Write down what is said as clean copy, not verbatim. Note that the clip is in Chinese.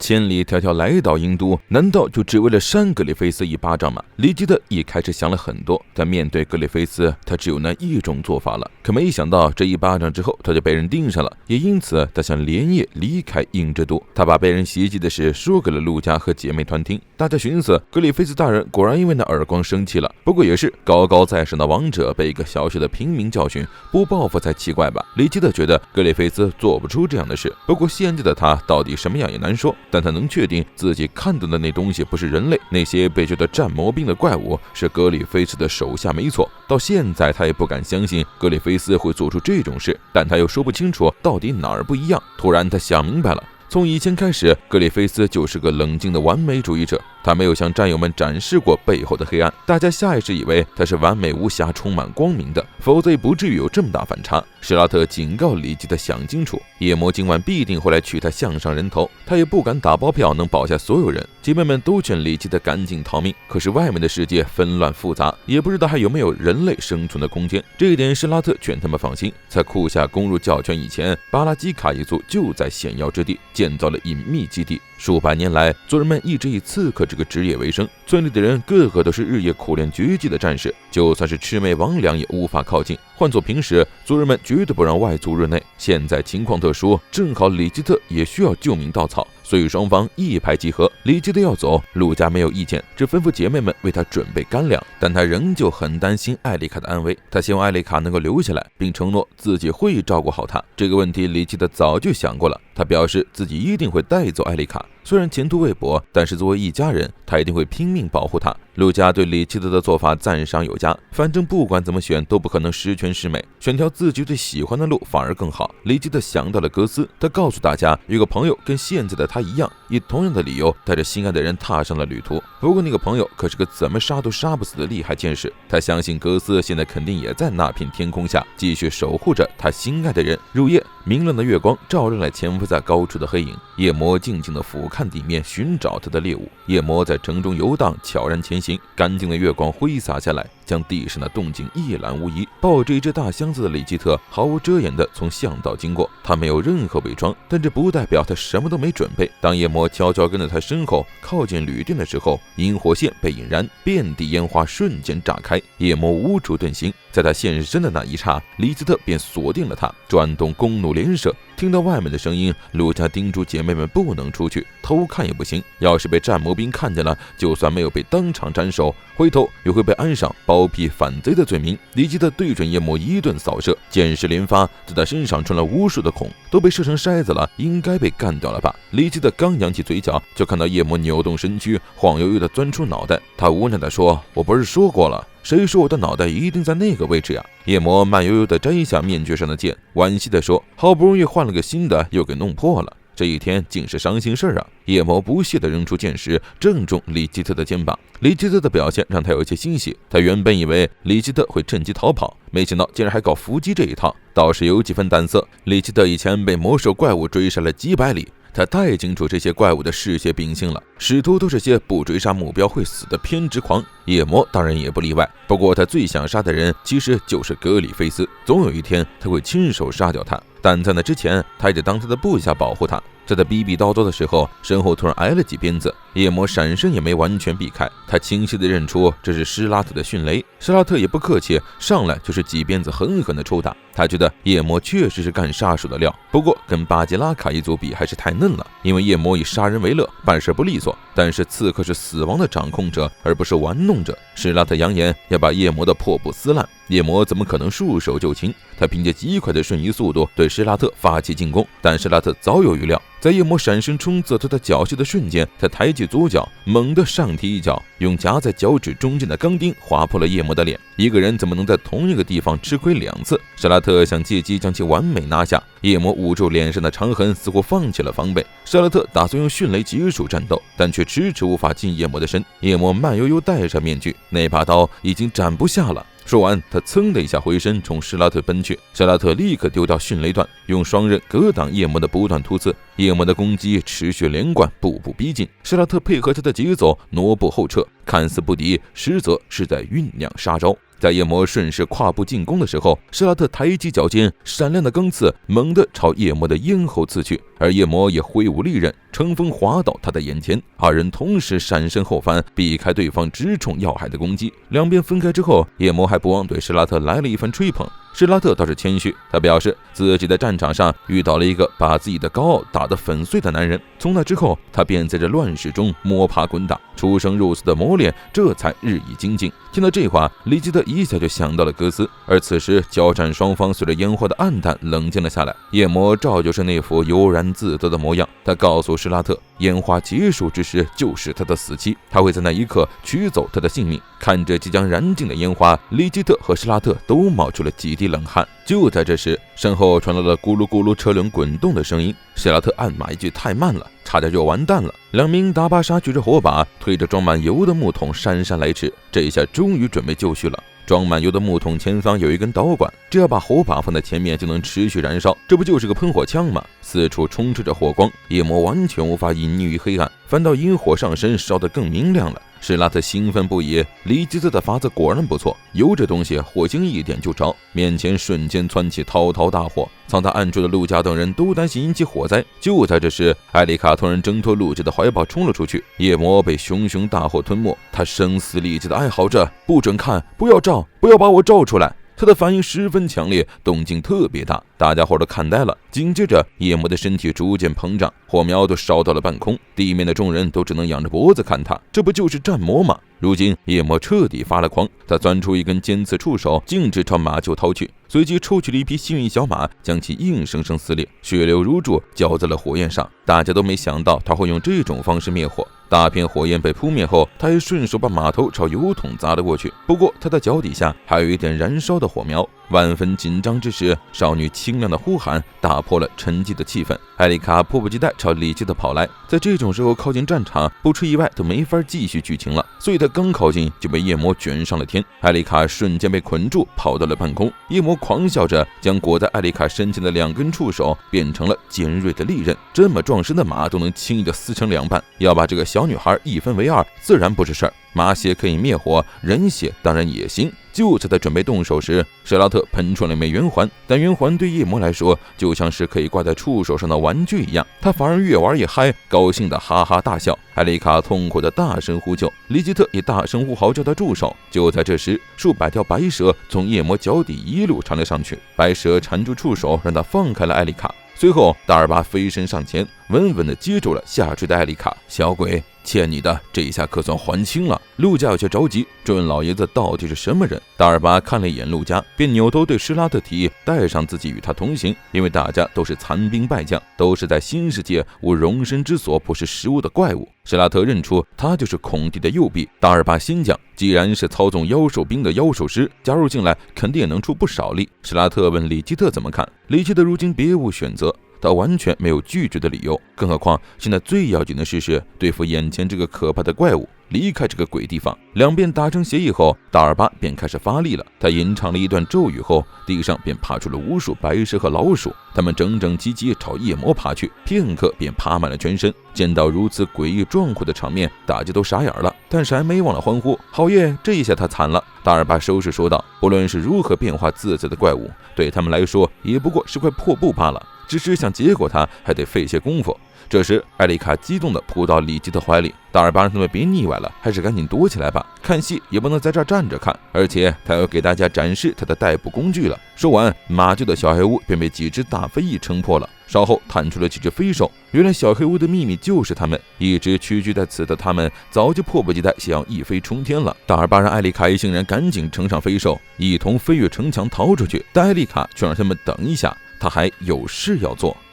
千里迢迢来到英都，难道就只为了扇格里菲斯一巴掌吗？李基特一开始想了很多，但面对格里菲斯，他只有那一种做法了。可没想到这一巴掌之后，他就被人盯上了，也因此他想连夜离开英之都。他把被人袭击的事说给了陆家和姐妹团听，大家寻思格里菲斯大人果然因为那耳光生气了。不过也是高高在上的王者被一个小小的平民教训，不报复才奇怪吧？李基特觉得格里菲斯做不出这样的事，不过现在的他到底什么样也难说，但他能确定自己看到的那东西不是人类，那些被叫做战魔兵的怪物是格里菲斯的手下没错。到现在他也不敢相信格里菲斯会做出这种事，但他又说不清楚到底哪儿不一样。突然他想明白了，从以前开始，格里菲斯就是个冷静的完美主义者，他没有向战友们展示过背后的黑暗，大家下意识以为他是完美无瑕、充满光明的，否则也不至于有这么大反差。施拉特警告李基特想清楚，夜魔今晚必定会来取他项上人头，他也不敢打包票能保下所有人。姐妹们都劝李基特赶紧逃命，可是外面的世界纷乱复杂，也不知道还有没有人类生存的空间。这一点施拉特劝他们放心，在库夏攻入教圈以前，巴拉基卡一族就在险要之地建造了隐秘基地。数百年来，族人们一直以刺客这个职业为生，村里的人个个都是日夜苦练绝技的战士，就算是魑魅魍魉也无法靠近。换做平时，族人们绝对不让外族入内。现在情况特殊，正好李基特也需要救命稻草，所以双方一拍即合。李基特要走，陆家没有意见，只吩咐姐妹们为他准备干粮。但他仍旧很担心艾丽卡的安危，他希望艾丽卡能够留下来，并承诺自己会照顾好她。这个问题李基特早就想过了，他表示自己一定会带走艾丽卡。虽然前途未卜，但是作为一家人，他一定会拼命保护她。陆家对李基特的做法赞赏有加，反正不管怎么选都不可能十全十美，选条自己最喜欢的路反而更好。李基特想到了格斯，他告诉大家有个朋友跟现在的他一样，以同样的理由带着心爱的人踏上了旅途。不过那个朋友可是个怎么杀都杀不死的厉害剑士，他相信格斯现在肯定也在那片天空下继续守护着他心爱的人。入夜，明亮的月光照亮了潜伏在高处的黑影，夜魔静静地俯瞰地面寻找他的猎物。夜魔在城中游荡，悄然前行，干净的月光挥洒下来，将地上的动静一览无遗。抱着一只大箱子的李基特毫无遮掩地从巷道经过，他没有任何伪装，但这不代表他什么都没准备。当夜魔悄悄跟在他身后靠近旅店的时候，引火线被引燃，遍地烟花瞬间炸开，夜魔无处遁形。在他现身的那一刹，李基特便锁定了他，转动弓弩连射。听到外面的声音，陆家叮嘱姐妹们不能出去，偷看也不行，要是被战魔兵看见了，就算没有被当场斩首，回头也会被安上包庇反贼的罪名。李基特对准夜魔一顿扫射，箭矢连发，在他身上穿了无数的孔，都被射成筛子了，应该被干掉了吧？李基特刚扬起嘴角，就看到夜魔扭动身躯，晃悠悠地钻出脑袋。他无奈地说：“我不是说过了？谁说我的脑袋一定在那个位置呀？”夜魔慢悠悠地摘下面具上的剑，惋惜地说：“好不容易换了个新的，又给弄破了。这一天竟是伤心事啊！”夜魔不屑地扔出剑矢，正中李基特的肩膀。李基特的表现让他有些欣喜，他原本以为李基特会趁机逃跑，没想到竟然还搞伏击这一套，倒是有几分胆色。李基特以前被魔兽怪物追杀了几百里，他太清楚这些怪物的嗜血秉性了，使徒都是些不追杀目标会死的偏执狂，夜魔当然也不例外。不过他最想杀的人其实就是格里菲斯，总有一天他会亲手杀掉他，但在那之前他也得当他的部下保护他。在他逼逼叨叨的时候，身后突然挨了几鞭子，夜魔闪身也没完全避开，他清晰地认出这是施拉特的迅雷。施拉特也不客气，上来就是几鞭子狠狠地抽打。他觉得夜魔确实是干杀手的料，不过跟巴吉拉卡一族比还是太嫩了，因为夜魔以杀人为乐，办事不利索，但是刺客是死亡的掌控者，而不是玩弄者。施拉特扬言要把夜魔的破布撕烂，夜魔怎么可能束手就擒？他凭借极快的瞬移速度对施拉特发起进攻，但施拉特早有预料，在夜魔闪身冲刺他的脚下的瞬间，他抬起左脚，猛地上踢一脚，用夹在脚趾中间的钢钉划破了夜魔的脸。一个人怎么能在同一个地方吃亏两次？施拉特想借机将其完美拿下。夜魔捂住脸上的长痕，似乎放弃了防备。施拉特打算用迅雷结束战斗，但却迟迟无法进夜魔的身。夜魔慢悠悠戴上面具，那把刀已经斩不下了。说完，他噌的一下回身冲施拉特奔去。施拉特立刻丢掉迅雷段，用双刃格挡夜魔的不断突刺。夜魔的攻击持续连贯，步步逼近。施拉特配合他的节奏，挪步后撤，看似不敌，实则是在酝酿杀招。在夜魔顺势跨步进攻的时候，施拉特抬起脚尖，闪亮的钢刺猛地朝夜魔的咽喉刺去，而夜魔也挥舞利刃，乘风滑到他的眼前。二人同时闪身后翻，避开对方直冲要害的攻击。两边分开之后，夜魔还不忘对施拉特来了一番吹捧。施拉特倒是谦虚，他表示自己在战场上遇到了一个把自己的高傲打得粉碎的男人，从那之后他便在这乱世中摸爬滚打，出生入死的磨练这才日益精进。听到这话，里基特一下就想到了哥斯，而此时交战双方随着烟花的暗淡冷静了下来。夜魔照旧是那副悠然自得的模样，他告诉施拉特，烟花结束之时就是他的死期，他会在那一刻取走他的性命。看着即将燃尽的烟花，里基特和施拉特都冒出了几滴冷汗。就在这时，身后传来了咕噜咕噜车轮滚动的声音。施拉特暗骂一句太慢了，差点就完蛋了。两名打把杀举着火把，推着装满油的木桶姗姗来迟，这一下终于准备就绪了。装满油的木桶前方有一根导管，只要把火把放在前面就能持续燃烧，这不就是个喷火枪吗？四处充斥着火光，夜魔完全无法隐匿于黑暗，反倒引火上身，烧得更明亮了。施拉特兴奋不已，里基特的法子果然不错，油这东西火星一点就着，面前瞬间窜起滔滔大火，藏在暗处的陆家等人都担心引起火灾。就在这时，艾丽卡突然挣脱陆家的怀抱冲了出去，夜魔被熊熊大火吞没，他声嘶力竭地哀嚎着：“不准看，不要照，不要把我照出来！”他的反应十分强烈，动静特别大，大家伙都看呆了。紧接着，夜魔的身体逐渐膨胀，火苗都烧到了半空，地面的众人都只能仰着脖子看他，这不就是战魔吗？如今夜魔彻底发了狂，他钻出一根尖刺触手，径直朝马厩掏去，随即抽取了一匹幸运小马，将其硬生生撕裂，血流如注，浇在了火焰上。大家都没想到他会用这种方式灭火。大片火焰被扑灭后，他还顺手把马头朝油桶砸了过去，不过他的脚底下还有一点燃烧的火苗。万分紧张之时，少女清亮的呼喊打破了沉寂的气氛。艾丽卡迫不及待朝里基特跑来，在这种时候靠近战场，不出意外都没法继续剧情了，所以他刚靠近就被夜魔卷上了天。艾丽卡瞬间被捆住，跑到了半空。夜魔狂笑着，将裹在艾丽卡身前的两根触手变成了尖锐的利刃，这么壮实的马都能轻易的撕成两半，要把这个小女孩一分为二，自然不是事儿。马血可以灭火，人血当然也行。就在他准备动手时，施拉特喷出了一枚圆环，但圆环对夜魔来说就像是可以挂在触手上的玩具一样，他反而越玩越嗨，高兴的哈哈大笑。艾丽卡痛苦的大声呼救，里基特也大声呼号叫他住手。就在这时，数百条白蛇从夜魔脚底一路缠了上去，白蛇缠住触手，让他放开了艾丽卡。随后，大尔巴飞身上前，稳稳地接住了下坠的艾丽卡。小鬼，欠你的，这一下可算还清了。陆家有些着急，这位老爷子到底是什么人？大尔巴看了一眼陆家，便扭头对施拉特提议带上自己与他同行，因为大家都是残兵败将，都是在新世界无容身之所不是食物的怪物。施拉特认出他就是孔蒂的右臂大尔巴新将，既然是操纵妖兽兵的妖兽师，加入进来肯定也能出不少力。施拉特问里基特怎么看，里基特如今别无选择，他完全没有拒绝的理由，更何况现在最要紧的事是对付眼前这个可怕的怪物，离开这个鬼地方。两边达成协议后，大尔巴便开始发力了。他吟唱了一段咒语后，地上便爬出了无数白蛇和老鼠，他们整整齐齐朝夜魔爬去，片刻便爬满了全身。见到如此诡异壮阔的场面，大家都傻眼了，但是还没忘了欢呼：好耶，这一下他惨了。大尔巴收拾说道，不论是如何变化自在的怪物，对他们来说也不过是块破布罢了，只是想结果他还得费些功夫。这时艾丽卡激动地扑到里基的怀里，大尔巴让他们别腻歪了，还是赶紧躲起来吧，看戏也不能在这儿站着看，而且他要给大家展示他的逮捕工具了。说完，马厩的小黑屋便被几只大飞翼撑破了，稍后探出了几只飞兽。原来小黑屋的秘密就是他们，一直屈居在此的他们早就迫不及待想要一飞冲天了。大尔巴让艾丽卡一行人赶紧乘上飞兽，一同飞越城墙逃出去，但艾丽卡却让他们等一下，他还有事要做。